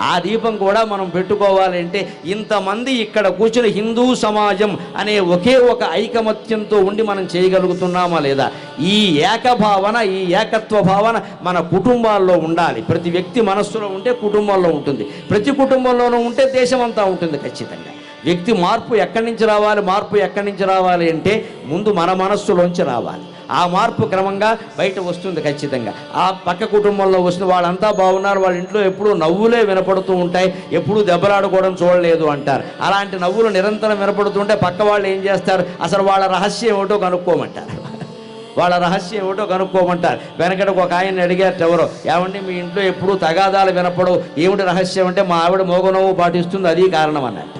ఆ దీపం కూడా మనం పెట్టుకోవాలంటే ఇంతమంది ఇక్కడ కూర్చుని హిందూ సమాజం అనే ఒకే ఒక ఐకమత్యంతో ఉండి మనం చేయగలుగుతున్నామా లేదా? ఈ ఏకభావన, ఈ ఏకత్వ భావన మన కుటుంబాల్లో ఉండాలి. ప్రతి వ్యక్తి మనస్సులో ఉంటే కుటుంబంలో ఉంటుంది, ప్రతి కుటుంబంలోనూ ఉంటే దేశం అంతా ఉంటుంది ఖచ్చితంగా. వ్యక్తి మార్పు ఎక్కడి నుంచి రావాలి అంటే ముందు మన మనస్సులోంచి రావాలి. ఆ మార్పు క్రమంగా బయట వస్తుంది ఖచ్చితంగా. ఆ పక్క కుటుంబంలో వస్తుంది, వాళ్ళంతా బాగున్నారు, వాళ్ళ ఇంట్లో ఎప్పుడూ నవ్వులే వినపడుతూ ఉంటాయి, ఎప్పుడూ దెబ్బలాడుకోవడం చూడలేదు అంటారు. అలాంటి నవ్వులు నిరంతరం వినపడుతుంటే పక్క వాళ్ళు ఏం చేస్తారు, అసలు వాళ్ళ రహస్యం ఏమిటో కనుక్కోమంటారు. వెనకటికి ఒక ఆయన అడిగారు ఎవరో, ఏమంటే మీ ఇంట్లో ఎప్పుడూ తగాదాలు వినపడవు, ఏమిటి రహస్యం అంటే మా ఆవిడ మోగనవ్వు పాటిస్తుంది, అది కారణం అన్నట్టు.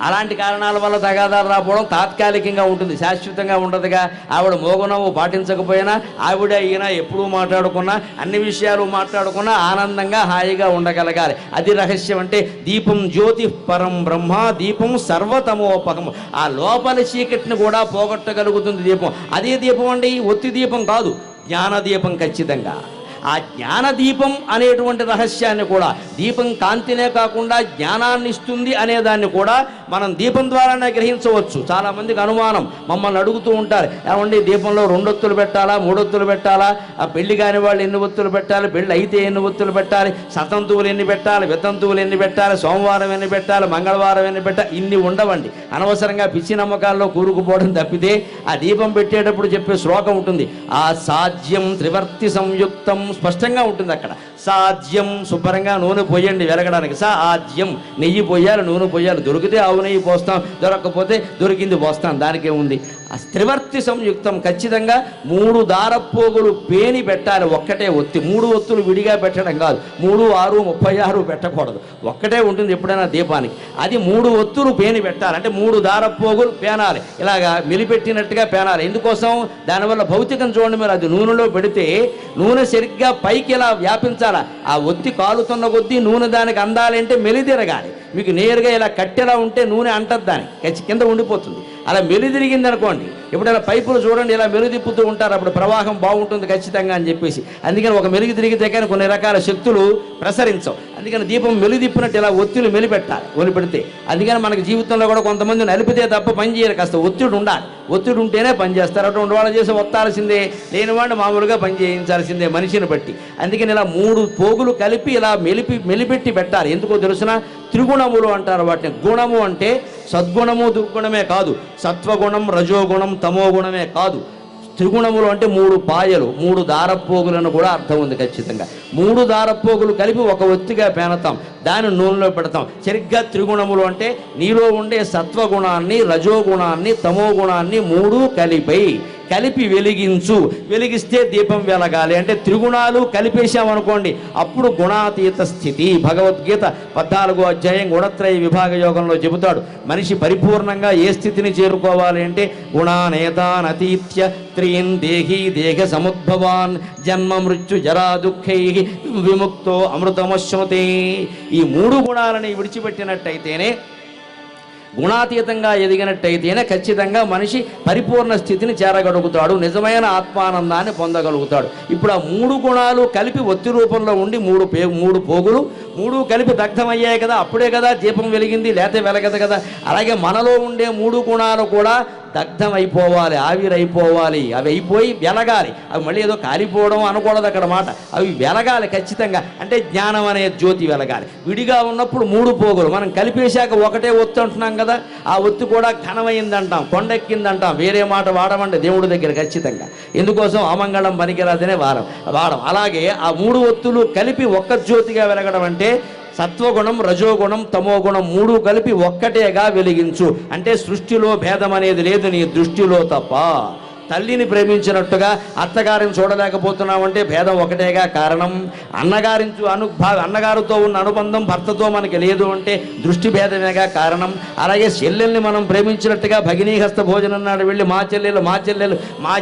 అలాంటి కారణాల వల్ల తగాదాలు రాకపోవడం తాత్కాలికంగా ఉంటుంది, శాశ్వతంగా ఉండదుగా. ఆవిడ మోగనవ్వు పాటించకపోయినా ఆవిడ ఈయన ఎప్పుడూ మాట్లాడుకున్నా, అన్ని విషయాలు మాట్లాడుకున్నా ఆనందంగా హాయిగా ఉండగలగాలి. అది రహస్యం. అంటే దీపం జ్యోతి పరం బ్రహ్మ, దీపం సర్వతమోపహం. ఆ లోపల చీకటిని కూడా పోగొట్టగలుగుతుంది దీపం. అదే దీపం అండి, ఒత్తి దీపం కాదు, జ్ఞానదీపం ఖచ్చితంగా. ఆ జ్ఞాన దీపం అనేటువంటి రహస్యాన్ని కూడా, దీపం కాంతినే కాకుండా జ్ఞానాన్ని ఇస్తుంది అనేదాన్ని కూడా మనం దీపం ద్వారానే గ్రహించవచ్చు. చాలామందికి అనుమానం, మమ్మల్ని అడుగుతూ ఉంటారు, ఏమండి దీపంలో 2 ఒత్తులు పెట్టాలా 3 ఒత్తులు పెట్టాలా, ఆ పెళ్లి కాని వాళ్ళు ఎన్ని ఒత్తులు పెట్టాలి, పెళ్ళి అయితే ఎన్ని ఒత్తులు పెట్టాలి, సతంతువులు ఎన్ని పెట్టాలి, వితంతువులు ఎన్ని పెట్టాలి, సోమవారం ఎన్ని పెట్టాలి, మంగళవారం ఎన్ని పెట్టాలి, ఇన్ని ఉండవండి. అనవసరంగా పిచ్చి నమ్మకాల్లో కూరుకుపోవడం తప్పితే ఆ దీపం పెట్టేటప్పుడు చెప్పే శ్లోకం ఉంటుంది, ఆ సాధ్యం త్రివర్తి సంయుక్తం, స్పష్టంగా ఉంటుంది అక్కడ. సాధ్యం, శుభ్రంగా నూనె పోయండి వెలగడానికి, సాధ్యం నెయ్యి పోయాలి, నూనె పోయాలి, దొరికితే ఆవు నెయ్యి పోస్తాం, దొరకకపోతే దొరికింది పోస్తాం, దానికే ఉంది. ఆ త్రివర్తి సంయుక్తం, ఖచ్చితంగా 3 దారపోగులు పేని పెట్టాలి, ఒక్కటే ఒత్తి. 3 ఒత్తులు విడిగా పెట్టడం కాదు, 3, 6, 36 పెట్టకూడదు, ఒక్కటే ఉంటుంది ఎప్పుడైనా దీపానికి. అది 3 ఒత్తులు పేని పెట్టాలి, అంటే 3 దారపోగులు పేనాలి, ఇలాగా మెలిపెట్టినట్టుగా పేనాలి. ఎందుకోసం? దానివల్ల భౌతికం చూడండి మీరు, అది నూనెలో పెడితే నూనె సరిగ్గా పైకి ఇలా వ్యాపించాలి. ఆ ఒత్తి కాలుతున్న కొద్దీ నూనె దానికి అందాలంటే మెలిదిరగాలి. మీకు నేరుగా ఇలా కట్టెలా ఉంటే నూనె అంటది, దానికి కింద ఉండిపోతుంది. అలా మెలిదిరిగింది అనుకోండి, ఎప్పుడైనా పైపులు చూడండి ఇలా మెలుదిప్పుతూ ఉంటారు, అప్పుడు ప్రవాహం బాగుంటుంది ఖచ్చితంగా అని చెప్పేసి. అందుకని ఒక మెలుగు తిరిగితే కానీ కొన్ని రకాల శక్తులు ప్రసరించవు. అందుకని దీపం మెలుదిప్పినట్టు ఇలా ఒత్తులు మెలిపెట్టాలి, ఒలిపెడితే. అందుకని మనకి జీవితంలో కూడా కొంతమంది నలిపితే తప్ప పని చేయరు, కాస్త ఒత్తిడి ఉండాలి, ఒత్తిడి ఉంటేనే పని చేస్తారు. అటువంటి వాళ్ళు చేసి ఒత్తాల్సిందే, లేని వాళ్ళు మామూలుగా పని చేయించాల్సిందే మనిషిని బట్టి. అందుకని ఇలా 3 పోగులు కలిపి ఇలా మెలిపెట్టి పెట్టాలి. ఎందుకో తెలుసిన? త్రిగుణములు అంటారు వాటిని. గుణము అంటే సద్గుణము దుర్గుణమే కాదు, సత్వగుణం రజోగుణం తమో గుణమే కాదు. త్రిగుణములు అంటే 3 పాయలు, 3 దారపోగులను కూడా అర్థం ఉంది ఖచ్చితంగా. 3 దారపోగులు కలిపి ఒక ఒత్తిగా పేనతాం, దాన్ని నూనెలో పెడతాం. సరిగ్గా త్రిగుణములు అంటే నీలో ఉండే సత్వగుణాన్ని రజోగుణాన్ని తమో గుణాన్ని 3 కలిపి వెలిగించు. వెలిగిస్తే దీపం వెలగాలి. అంటే త్రిగుణాలు కలిపేశామనుకోండి, అప్పుడు గుణాతీత స్థితి. భగవద్గీత 14వ అధ్యాయం గుణత్రయ విభాగ యోగంలో చెబుతాడు, మనిషి పరిపూర్ణంగా ఏ స్థితిని చేరుకోవాలి అంటే గుణానేతానతీత్య త్రీన్ దేహి దేహ సముద్భవాన్ జన్మ మృత్యు జరా దుఃఖై విముక్తో అమృతమశ్నుతే. ఈ 3 గుణాలని విడిచిపెట్టినట్టయితేనే, గుణాతీతంగా ఎదిగినట్టయితేనే ఖచ్చితంగా మనిషి పరిపూర్ణ స్థితిని చేరగలుగుతాడు, నిజమైన ఆత్మానందాన్ని పొందగలుగుతాడు. ఇప్పుడు ఆ 3 గుణాలు కలిపి ఒత్తి రూపంలో ఉండి 3 పోగులు 3 కలిపి దగ్ధమయ్యాయి కదా, అప్పుడే కదా దీపం వెలిగింది, లేతే వెలగదు కదా. అలాగే మనలో ఉండే 3 గుణాలు కూడా దగ్ధం అయిపోవాలి, ఆవిరైపోవాలి, అవి అయిపోయి వెలగాలి. అవి మళ్ళీ ఏదో కాలిపోవడం అనకూడదు అక్కడ మాట, అవి వెలగాలి ఖచ్చితంగా. అంటే జ్ఞానం అనే జ్యోతి వెలగాలి. విడిగా ఉన్నప్పుడు 3 పోగులు, మనం కలిపేశాక ఒకటే ఒత్తి అంటున్నాం కదా, ఆ ఒత్తి కూడా ఘనమైందంటాం, కొండెక్కిందంటాం, వేరే మాట వాడమంటే దేవుడి దగ్గర ఖచ్చితంగా. ఎందుకోసం? అమంగళం పనికిరాదనే వాడం. అలాగే ఆ 3 ఒత్తులు కలిపి ఒక్క జ్యోతిగా వెలగడం అంటే సత్వగుణం రజోగుణం తమోగుణం 3 కలిపి ఒక్కటేగా వెలిగించు. అంటే సృష్టిలో భేదం అనేది లేదు నీ దృష్టిలో తప్ప. తల్లిని ప్రేమించినట్టుగా అత్తగారిని చూడలేకపోతున్నామంటే భేదం ఒకటేగా కారణం. అన్నగారితో ఉన్న అనుబంధం భర్తతో మనకి లేదు అంటే దృష్టి భేదమేగా కారణం. అలాగే చెల్లెల్ని మనం ప్రేమించినట్టుగా భగినీహస్త భోజనం నాడు వెళ్ళి మా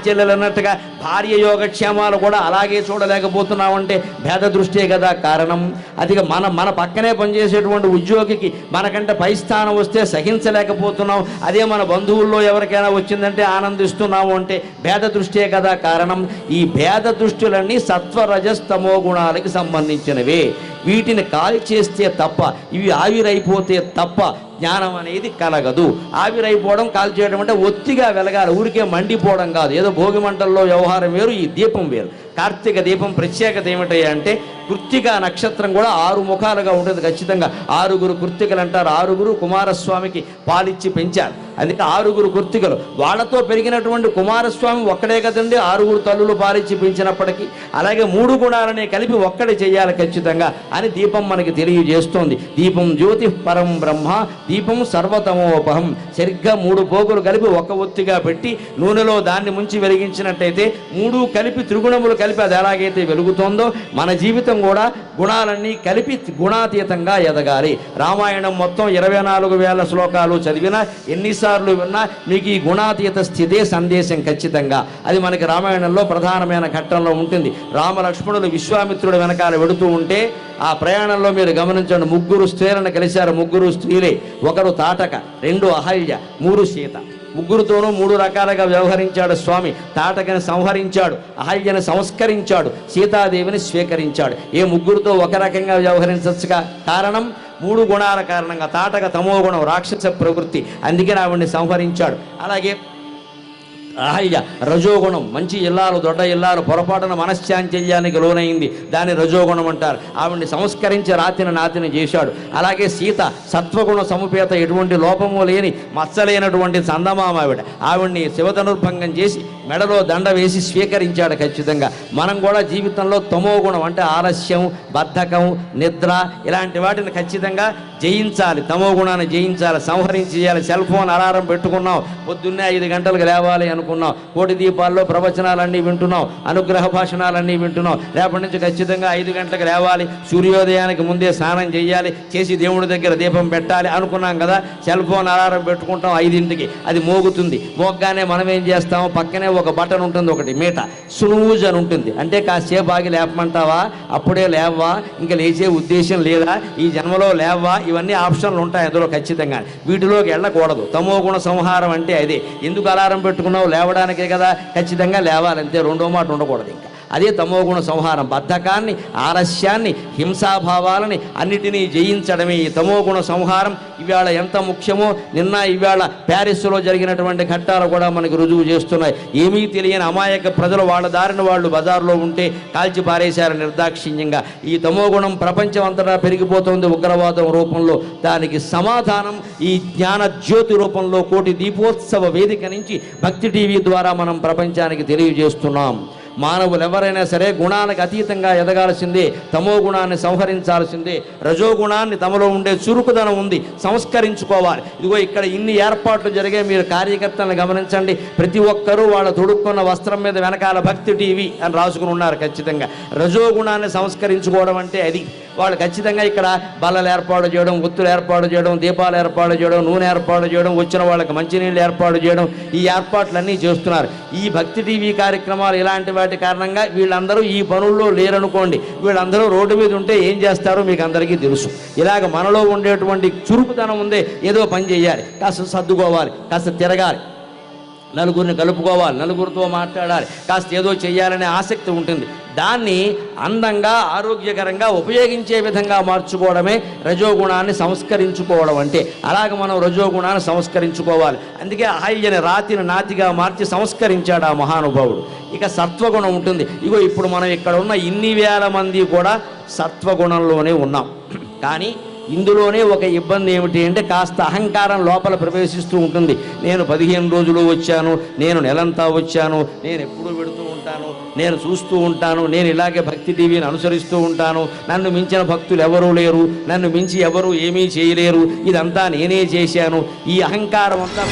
చెల్లెలు అన్నట్టుగా భార్య యోగక్షేమాలు కూడా అలాగే చూడలేకపోతున్నామంటే భేద దృష్టే కదా కారణం. అది మన పక్కనే పనిచేసేటువంటి ఉద్యోగికి మనకంటే పై స్థానం వస్తే సహించలేకపోతున్నాం, అదే మన బంధువుల్లో ఎవరికైనా వచ్చిందంటే ఆనందిస్తున్నాము అంటే భేద దృష్టే కదా కారణం. ఈ భేద దృష్టులన్నీ సత్వరజస్తమో గుణాలకి సంబంధించినవే. వీటిని కాల్ చేస్తే తప్ప, ఇవి ఆవిరైపోతే తప్ప జ్ఞానం అనేది కలగదు. ఆవిరైపోవడం, కాల్ చేయడం అంటే ఒత్తిగా వెలగాలి, ఊరికే మండిపోవడం కాదు. ఏదో భోగి మంటల్లో వ్యవహారం వేరు, ఈ దీపం వేరు. కార్తీక దీపం ప్రత్యేకత ఏమిటయ్యా అంటే కృత్తిక నక్షత్రం కూడా 6 ముఖాలుగా ఉంటుంది ఖచ్చితంగా. 6 కృత్తికలు అంటారు. 6 కుమారస్వామికి పాలిచ్చి పెంచారు, అందుకే 6 కృత్తికలు. వాళ్ళతో పెరిగినటువంటి కుమారస్వామి ఒక్కడే కదండి 6 తల్లులు పాలిచ్చి పెంచినప్పటికీ. అలాగే 3 గుణాలనే కలిపి ఒక్కడే చేయాలి ఖచ్చితంగా అని దీపం మనకి తెలియజేస్తోంది. దీపం జ్యోతి పరం బ్రహ్మ, దీపం సర్వతమోపహం. సరిగ్గా 3 పోగులు కలిపి ఒక ఒత్తిగా పెట్టి నూనెలో దాన్ని ముంచి వెలిగించినట్టయితే 3 కలిపి త్రిగుణములు కలిపి అది ఎలాగైతే వెలుగుతోందో మన జీవితం కూడా గుణాలన్నీ కలిపి గుణాతీతంగా ఎదగాలి. రామాయణం మొత్తం 24,000 శ్లోకాలు చదివినా, ఎన్నిసార్లు విన్నా మీకు ఈ గుణాతీత స్థితే సందేశం ఖచ్చితంగా. అది మనకి రామాయణంలో ప్రధానమైన ఘట్టంలో ఉంటుంది. రామలక్ష్మణులు విశ్వామిత్రుడు వెనకాల వెడుతూ ఉంటే ఆ ప్రయాణంలో మీరు గమనించండి, 3 స్త్రీలను కలిశారు. 3 స్త్రీలే, 1 తాటక, 2 అహల్య, 3 సీత. ముగ్గురుతోనూ 3 రకాలుగా వ్యవహరించాడు స్వామి. తాటకని సంహరించాడు, అహల్యని సంస్కరించాడు, సీతాదేవిని స్వీకరించాడు. ఏ ముగ్గురితో ఒక రకంగా వ్యవహరించచ్చుగా? కారణం 3 గుణాల కారణంగా. తాటక తమో గుణం, రాక్షస ప్రవృత్తి, అందుకని ఆవిడ్ని సంహరించాడు. అలాగే అహల్య రజోగుణం, మంచి ఇల్లాలు, దొడ్డ ఇల్లాలు, పొరపాటున మనశ్చాంచల్యానికి లోనైంది, దాన్ని రజోగుణం అంటారు. ఆవిడ్ని సంస్కరించి నాతిని చేశాడు. అలాగే సీత సత్వగుణ సముపేత, ఎటువంటి లోపము లేని మచ్చలేనటువంటి చందమామ ఆవిడ్ని శివధనుర్భంగం చేసి మెడలో దండ వేసి స్వీకరించాడు. ఖచ్చితంగా మనం కూడా జీవితంలో తమో గుణం అంటే ఆలస్యం, బద్ధకం, నిద్ర ఇలాంటి వాటిని ఖచ్చితంగా జయించాలి. తమో గుణాన్ని జయించాలి, సంహరించి చేయాలి. సెల్ ఫోన్ అలారం పెట్టుకున్నాం, పొద్దున్నే 5 గంటలకు లేవాలి అనుకున్నాం, కోటి దీపాల్లో ప్రవచనాలన్నీ వింటున్నాం, అనుగ్రహ భాషణాలన్నీ వింటున్నాం, రేపటి నుంచి ఖచ్చితంగా 5 గంటలకు లేవాలి, సూర్యోదయానికి ముందే స్నానం చేయాలి, చేసి దేవుడి దగ్గర దీపం పెట్టాలి అనుకున్నాం కదా. సెల్ ఫోన్ అలారం పెట్టుకుంటాం 5ంటికి, అది మోగుతుంది. మోగ్గానే మనం ఏం చేస్తాం? పక్కనే ఒక బటన్ ఉంటుంది, ఒకటి మీట, స్నూజ్ అని ఉంటుంది. అంటే కాసేపు ఆగి లేపమంటావా? అప్పుడే లేవా? ఇంకా లేచే ఉద్దేశం లేదా? ఈ జన్మలో లేవా? ఇవన్నీ ఆప్షన్లు ఉంటాయి అందులో ఖచ్చితంగా. వీటిలోకి వెళ్ళకూడదు. తమో గుణ సంహారం అంటే అదే. ఎందుకు అలారం పెట్టుకున్నావు? లేవడానికే కదా. ఖచ్చితంగా లేవాలంతే, రెండో మాట ఉండకూడదు. ఇంకా అదే తమోగుణ సంహారం. బద్ధకాన్ని, ఆలస్యాన్ని, హింసాభావాలని అన్నిటినీ జయించడమే ఈ తమోగుణ సంహారం. ఇవాళ ఎంత ముఖ్యమో ఇవాళ ప్యారిస్లో జరిగినటువంటి ఘట్టాలు కూడా మనకు రుజువు చేస్తున్నాయి. ఏమీ తెలియని అమాయక ప్రజలు వాళ్ళ దారిని వాళ్ళు బజార్లో ఉంటే కాల్చి పారేశారు నిర్దాక్షిణ్యంగా. ఈ తమోగుణం ప్రపంచం అంతటా పెరిగిపోతుంది ఉగ్రవాదం రూపంలో. దానికి సమాధానం ఈ జ్ఞాన జ్యోతి రూపంలో కోటి దీపోత్సవ వేదిక నుంచి భక్తి టీవీ ద్వారా మనం ప్రపంచానికి తెలియజేస్తున్నాం. మానవులు ఎవరైనా సరే గుణానికి అతీతంగా ఎదగాల్సిందే, తమో గుణాన్ని సంహరించాల్సిందే. రజోగుణాన్ని తమలో ఉండే చురుకుదనం ఉంది, సంస్కరించుకోవాలి. ఇదిగో ఇక్కడ ఇన్ని ఏర్పాట్లు జరిగే, మీరు కార్యకర్తలను గమనించండి. ప్రతి ఒక్కరూ వాళ్ళ తొడుక్కున్న వస్త్రం మీద వెనకాల భక్తి టీవీ అని రాసుకుని ఉన్నారు. ఖచ్చితంగా రజోగుణాన్ని సంస్కరించుకోవడం అంటే అది. వాళ్ళు ఖచ్చితంగా ఇక్కడ బల్లలు ఏర్పాటు చేయడం, ఒత్తులు ఏర్పాటు చేయడం, దీపాలు ఏర్పాటు చేయడం, నూనె ఏర్పాటు చేయడం, వచ్చిన వాళ్ళకి మంచినీళ్ళు ఏర్పాటు చేయడం, ఈ ఏర్పాట్లన్నీ చేస్తున్నారు. ఈ భక్తి టీవీ కార్యక్రమాలు ఇలాంటి వాటి కారణంగా వీళ్ళందరూ ఈ పనుల్లో లేరనుకోండి, వీళ్ళందరూ రోడ్డు మీద ఉంటే ఏం చేస్తారో మీకు అందరికీ తెలుసు. ఇలాగ మనలో ఉండేటువంటి చురుకుతనం ఉందే, ఏదో పని చేయాలి, కాస్త సర్దుకోవాలి, కాస్త తిరగాలి, నలుగురిని కలుపుకోవాలి, నలుగురితో మాట్లాడాలి, కాస్త ఏదో చేయాలనే ఆసక్తి ఉంటుంది. దాన్ని అందంగా, ఆరోగ్యకరంగా ఉపయోగించే విధంగా మార్చుకోవడమే రజోగుణాన్ని సంస్కరించుకోవడం అంటే. అలాగే మనం రజోగుణాన్ని సంస్కరించుకోవాలి. అందుకే అహల్యని నాతిగా మార్చి సంస్కరించాడు ఆ మహానుభావుడు. ఇక సత్వగుణం ఉంటుంది. ఇగో ఇప్పుడు మనం ఇక్కడ ఉన్న ఇన్ని వేల మంది కూడా సత్వగుణంలోనే ఉన్నాం. కానీ ఇందులోనే ఒక ఇబ్బంది ఏమిటి అంటే కాస్త అహంకారం లోపల ప్రవేశిస్తూ ఉంటుంది. నేను 15 రోజులు వచ్చాను, నేను నెలంతా వచ్చాను, నేను ఎప్పుడూ పెడుతూ ఉంటాను, నేను చూస్తూ ఉంటాను, నేను ఇలాగే భక్తి టీవీని అనుసరిస్తూ ఉంటాను, నన్ను మించిన భక్తులు ఎవరూ లేరు, నన్ను మించి ఎవరూ ఏమీ చేయలేరు, ఇదంతా నేనే చేశాను. ఈ అహంకారం అంతా